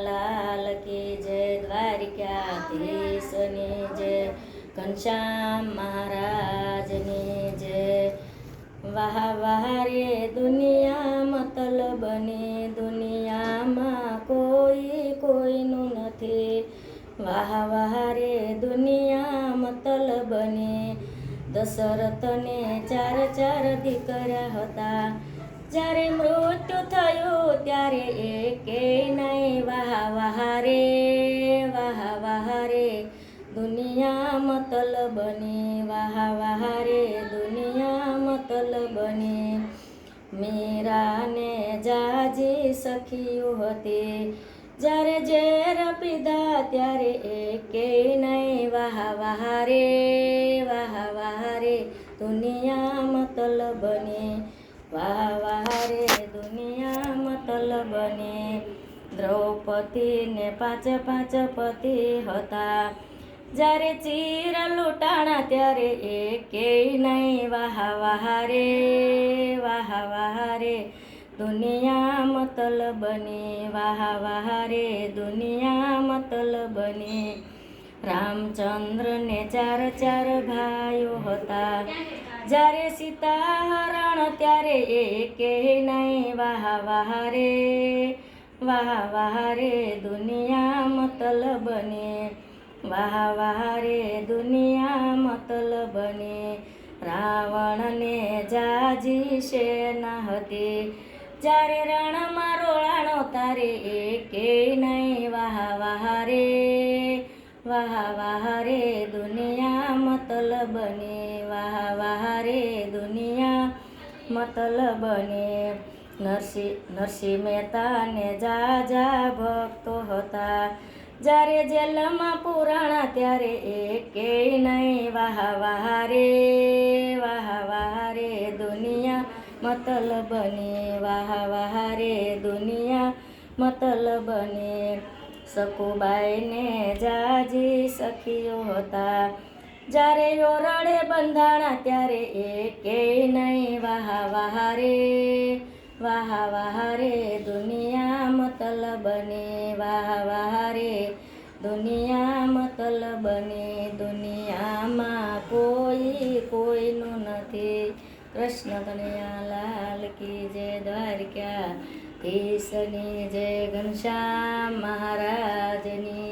લાલ કી જય, દ્વારિકાધીશની જય, ઘનશ્યામ મહારાજની જય। વાહ વાહ રે દુનિયા મતલબની, દુનિયામાં કોઈ કોઈનું નથી। વાહ વાહ રે દુનિયા મતલબની, દશરથને ચાર ચાર દીકરા હતા, જ્યારે મૃત્યુ થયું ત્યારે એકેય નહીં। વાહ વાહ રે, વાહ વાહ રે દુનિયા મતલબની, વાહ વાહ રે દુનિયા મતલબની। મીરાને જાજી સખીઓ હતી, જ્યારે ઝેર પીધા ત્યારે એકેય નહીં। વાહ વાહ રે, વાહ વાહ રે દુનિયા મતલબની, વાહ વાહ રે દુનિયા મતલબની। દ્રૌપદીને પાંચ પાંચ પતિ હતા, જ્યારે ચીર લૂંટાણા ત્યારે એકેય નહીં। વાહ વાહ રે, વાહ વાહ રે દુનિયા મતલબની, વાહ વાહ રે દુનિયા મતલબની। રામચંદ્રને ચાર ચાર ભાઈઓ હતા, જ્યારે સીતા હરણ ત્યારે એકેય નહીં। વાહ વાહ રે, વાહ વાહ રે દુનિયા મતલબની, વાહ વાહ રે દુનિયા મતલબની। રાવણને જાજી સેના હતી, જ્યારે રણમાં રોળાણો તારે એકેય નહીં। વાહ વાહ રે, વાહ વાહ રે દુનિયા મતલબની, વાહ વાહ રે દુનિયા મતલબની। નરસિંહ મહેતાને જાજા ભક્તો હતા, જ્યારે જેલમાં પુરાણા ત્યારે એકેય નહીં। વાહ વાહ રે, વાહ વાહ રે દુનિયા મતલબની, વાહ વાહ રે દુનિયા મતલબની। સકુબાઈને જાજી સખીઓ હતા, જ્યારે ઓરડે બંધાણા ત્યારે એકેય નહીં। વાહ વાહ રે, વાહ વાહ રે દુનિયા મતલબની, વાહ વાહ રે દુનિયા મતલબની। દુનિયામાં કોઈ કોઈનું નથી, કૃષ્ણ કનૈયા લાલ કી જય, દ્વારિકાધીશની જય, ઘનશ્યામ મહારાજની